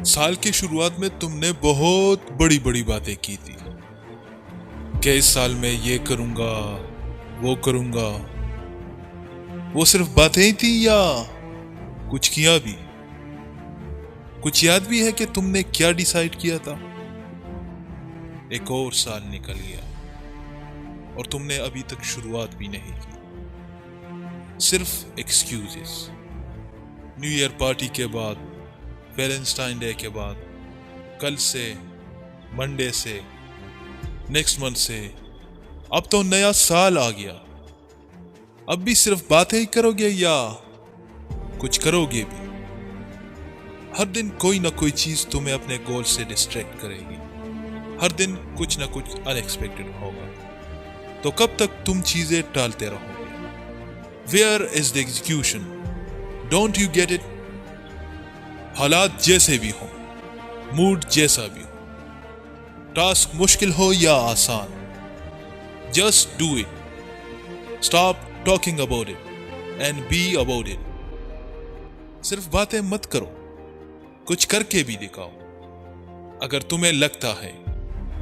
साल की शुरुआत में तुमने बहुत बड़ी बड़ी बातें की थी कि इस साल में ये करूंगा, वो करूंगा। वो सिर्फ बातें ही थी या कुछ किया भी? कुछ याद भी है कि तुमने क्या डिसाइड किया था? एक और साल निकल गया और तुमने अभी तक शुरुआत भी नहीं की। सिर्फ एक्सक्यूजेस। न्यू ईयर पार्टी के बाद, वैलेंटाइन डे के बाद, कल से, मंडे से, नेक्स्ट मंथ से, अब तो नया साल आ गया। अब भी सिर्फ बातें ही करोगे या कुछ करोगे भी? हर दिन कोई ना कोई चीज तुम्हें अपने गोल से डिस्ट्रैक्ट करेगी। हर दिन कुछ ना कुछ अनएक्सपेक्टेड होगा। तो कब तक तुम चीजें टालते रहोगे? Where is the execution? Don't you get it? हालात जैसे भी हो, मूड जैसा भी हो, टास्क मुश्किल हो या आसान, just do it. Stop talking about it and be about it. सिर्फ बातें मत करो, कुछ करके भी दिखाओ। अगर तुम्हें लगता है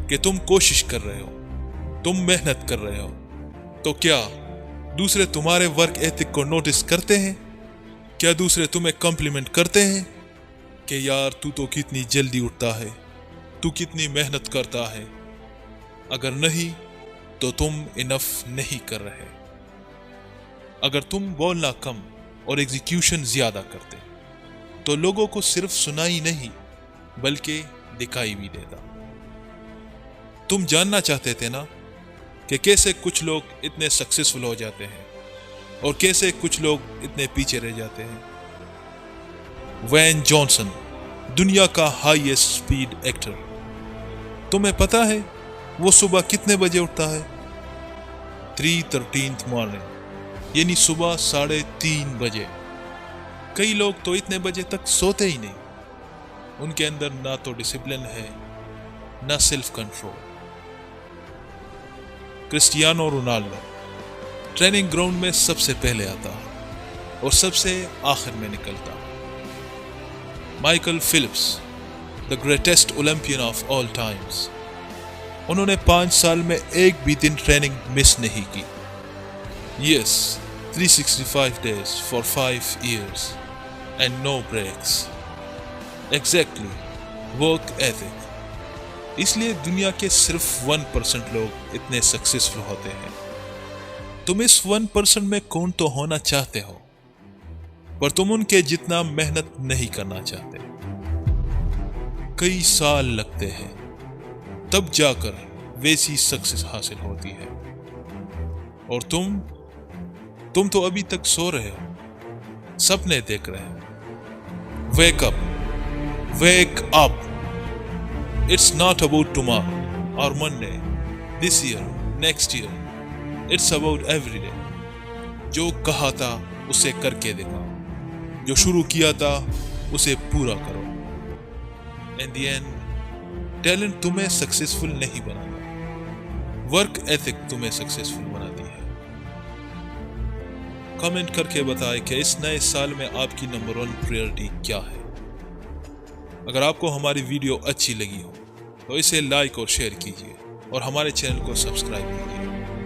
कि तुम कोशिश कर रहे हो, तुम मेहनत कर रहे हो, तो क्या दूसरे तुम्हारे वर्क एथिक को नोटिस करते हैं? क्या दूसरे तुम्हें कॉम्प्लीमेंट करते हैं कि यार तू तो कितनी जल्दी उठता है, तू कितनी मेहनत करता है? अगर नहीं तो तुम इनफ नहीं कर रहे। अगर तुम बोलना कम और एग्जीक्यूशन ज्यादा करते तो लोगों को सिर्फ सुनाई नहीं बल्कि दिखाई भी देता। तुम जानना चाहते थे ना कि कैसे कुछ लोग इतने सक्सेसफुल हो जाते हैं और कैसे कुछ लोग इतने पीछे रह जाते हैं। वेन जॉनसन, दुनिया का हाईएस्ट स्पीड एक्टर, तुम्हें पता है वो सुबह कितने बजे उठता है? 3:13 मॉर्निंग, यानी सुबह 3:30 बजे। कई लोग तो इतने बजे तक सोते ही नहीं। उनके अंदर ना तो डिसिप्लिन है, ना self control. Cristiano Ronaldo training ground में सबसे पहले आता है और सबसे आखिर में निकलता है। Michael Phelps, the greatest Olympian of all times, उन्होंने 5 साल में एक भी दिन ट्रेनिंग मिस नहीं की। Yes, 365 days for 5 years and no breaks. Exactly, work ethic. इसलिए दुनिया के सिर्फ 1% लोग इतने सक्सेसफुल होते हैं। तुम इस 1% में कौन तो होना चाहते हो, पर तुम उनके जितना मेहनत नहीं करना चाहते। कई साल लगते हैं तब जाकर वैसी सक्सेस हासिल होती है। और तुम तो अभी तक सो रहे हो, सपने देख रहे हो। Wake up, wake up. It's not about tomorrow और Monday, this year, next year. It's about every day. जो कहा था उसे करके दिखाओ, जो शुरू किया था उसे पूरा करो। इन द एंड, टैलेंट तुम्हें सक्सेसफुल नहीं बनाता, वर्क एथिक तुम्हें सक्सेसफुल बनाती है। कमेंट करके बताएं कि इस नए साल में आपकी नंबर 1 प्रायोरिटी क्या है। अगर आपको हमारी वीडियो अच्छी लगी हो तो इसे लाइक और शेयर कीजिए और हमारे चैनल को सब्सक्राइब कीजिए।